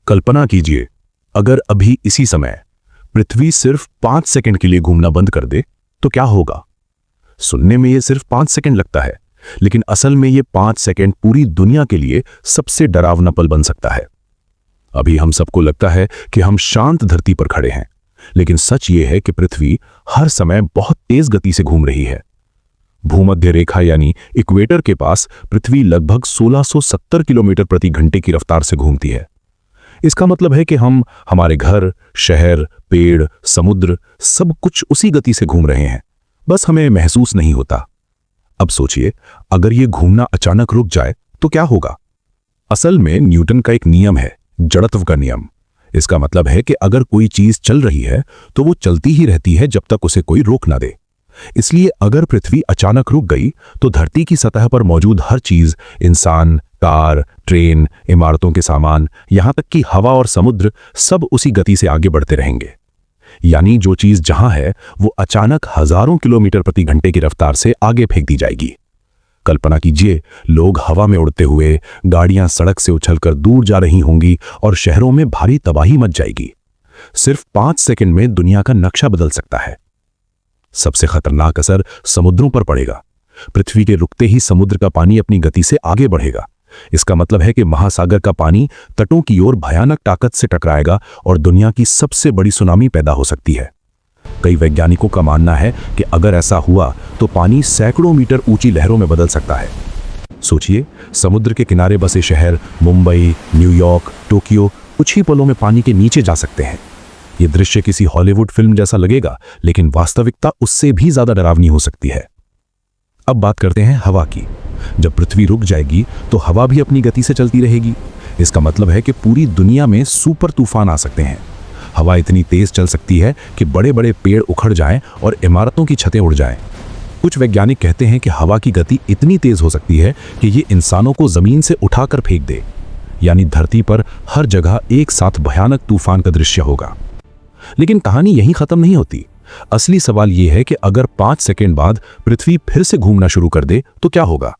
कल्पना कीजिए, अगर अभी इसी समय पृथ्वी सिर्फ 5 सेकंड के लिए घूमना बंद कर दे तो क्या होगा। सुनने में यह सिर्फ 5 सेकंड लगता है, लेकिन असल में यह 5 सेकंड पूरी दुनिया के लिए सबसे डरावना पल बन सकता है। अभी हम सबको लगता है कि हम शांत धरती पर खड़े हैं, लेकिन सच यह है कि पृथ्वी हर समय बहुत तेज गति से घूम रही है। भूमध्य रेखा यानी इक्वेटर के पास पृथ्वी लगभग 1670 किलोमीटर प्रति घंटे की रफ्तार से घूमती है। इसका मतलब है कि हम, हमारे घर, शहर, पेड़, समुद्र, सब कुछ उसी गति से घूम रहे हैं, बस हमें महसूस नहीं होता। अब सोचिए, अगर यह घूमना अचानक रुक जाए तो क्या होगा। असल में न्यूटन का एक नियम है, जड़त्व का नियम। इसका मतलब है कि अगर कोई चीज चल रही है तो वो चलती ही रहती है जब तक उसे कोई रोक ना दे। इसलिए अगर पृथ्वी अचानक रुक गई तो धरती की सतह पर मौजूद हर चीज, इंसान, कार, ट्रेन, इमारतों के सामान, यहां तक कि हवा और समुद्र, सब उसी गति से आगे बढ़ते रहेंगे। यानी जो चीज जहां है वो अचानक हजारों किलोमीटर प्रति घंटे की रफ्तार से आगे फेंक दी जाएगी। कल्पना कीजिए, लोग हवा में उड़ते हुए, गाड़ियां सड़क से उछलकर दूर जा रही होंगी और शहरों में भारी तबाही मच जाएगी। सिर्फ 5 सेकंड में दुनिया का नक्शा बदल सकता है। सबसे खतरनाक असर समुद्रों पर पड़ेगा। पृथ्वी के रुकते ही समुद्र का पानी अपनी गति से आगे बढ़ेगा। इसका मतलब है कि महासागर का पानी तटों की ओर भयानक ताकत से टकराएगा और दुनिया की सबसे बड़ी सुनामी पैदा हो सकती है। कई वैज्ञानिकों का मानना है कि अगर ऐसा हुआ तो पानी सैकड़ों मीटर ऊंची लहरों में बदल सकता है। सोचिए, समुद्र के किनारे बसे शहर मुंबई, न्यूयॉर्क, टोक्यो कुछ ही पलों में पानी के नीचे जा सकते हैं। यह दृश्य किसी हॉलीवुड फिल्म जैसा लगेगा, लेकिन वास्तविकता उससे भी ज्यादा डरावनी हो सकती है। अब बात करते हैं हवा की। जब पृथ्वी रुक जाएगी तो हवा भी अपनी गति से चलती रहेगी। इसका मतलब है कि पूरी दुनिया में सुपर तूफान आ सकते हैं। हवा इतनी तेज चल सकती है कि बड़े बड़े पेड़ उखड़ जाएं और इमारतों की छतें उड़ जाएं। कुछ वैज्ञानिक कहते हैं कि हवा की गति इतनी तेज हो सकती है कि ये इंसानों को जमीन से उठाकर फेंक दे। यानी धरती पर हर जगह एक साथ भयानक तूफान का दृश्य होगा। लेकिन कहानी यहीं खत्म नहीं होती। असली सवाल यह है कि अगर 5 सेकंड बाद पृथ्वी फिर से घूमना शुरू कर दे तो क्या होगा।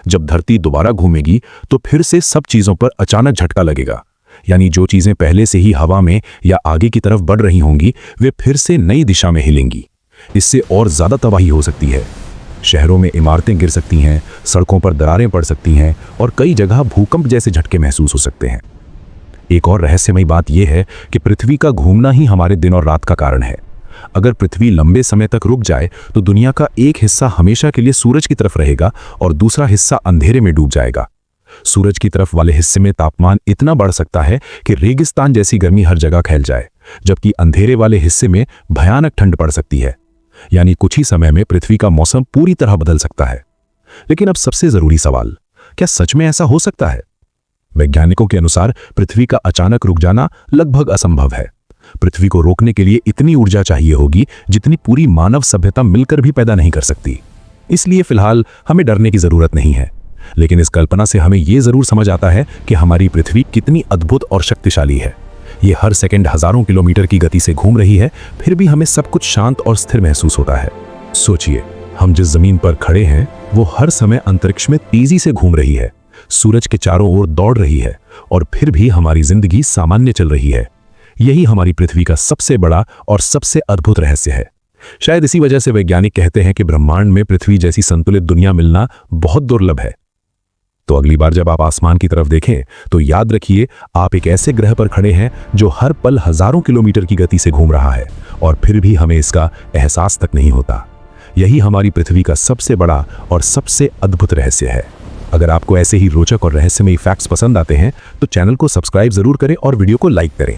जब धरती दोबारा घूमेगी तो फिर से सब चीजों पर अचानक झटका लगेगा। यानी जो चीजें पहले से ही हवा में या आगे की तरफ बढ़ रही होंगी वे फिर से नई दिशा में हिलेंगी। इससे और ज्यादा तबाही हो सकती है। शहरों में इमारतें गिर सकती हैं, सड़कों पर दरारें पड़ सकती हैं और कई जगह भूकंप जैसे झटके महसूस हो सकते हैं। एक और रहस्यमयी बात यह है कि पृथ्वी का घूमना ही हमारे दिन और रात का कारण है। अगर पृथ्वी लंबे समय तक रुक जाए तो दुनिया का एक हिस्सा हमेशा के लिए सूरज की तरफ रहेगा और दूसरा हिस्सा अंधेरे में डूब जाएगा। सूरज की तरफ वाले हिस्से में तापमान इतना बढ़ सकता है कि रेगिस्तान जैसी गर्मी हर जगह फैल जाए, जबकि अंधेरे वाले हिस्से में भयानक ठंड पड़ सकती है। यानी कुछ ही समय में पृथ्वी का मौसम पूरी तरह बदल सकता है। लेकिन अब सबसे जरूरी सवाल, क्या सच में ऐसा हो सकता है? वैज्ञानिकों के अनुसार पृथ्वी का अचानक रुक जाना लगभग असंभव है। पृथ्वी को रोकने के लिए इतनी ऊर्जा चाहिए होगी जितनी पूरी मानव सभ्यता मिलकर भी पैदा नहीं कर सकती। इसलिए फिलहाल हमें डरने की जरूरत नहीं है। लेकिन इस कल्पना से हमें यह जरूर समझ आता है कि हमारी पृथ्वी कितनी अद्भुत और शक्तिशाली है। ये हर सेकंड हजारों किलोमीटर की गति से घूम रही है, फिर भी हमें सब कुछ शांत और स्थिर महसूस होता है। सोचिए, हम जिस जमीन पर खड़े हैं वो हर समय अंतरिक्ष में तेजी से घूम रही है, सूरज के चारों ओर दौड़ रही है और फिर भी हमारी जिंदगी सामान्य चल रही है। यही हमारी पृथ्वी का सबसे बड़ा और सबसे अद्भुत रहस्य है। शायद इसी वजह से वैज्ञानिक कहते हैं कि ब्रह्मांड में पृथ्वी जैसी संतुलित दुनिया मिलना बहुत दुर्लभ है। तो अगली बार जब आप आसमान की तरफ देखें तो याद रखिए, आप एक ऐसे ग्रह पर खड़े हैं जो हर पल हजारों किलोमीटर की गति से घूम रहा है और फिर भी हमें इसका एहसास तक नहीं होता। यही हमारी पृथ्वी का सबसे बड़ा और सबसे अद्भुत रहस्य है। अगर आपको ऐसे ही रोचक और रहस्यमयी फैक्ट्स पसंद आते हैं तो चैनल को सब्सक्राइब जरूर करें और वीडियो को लाइक करें।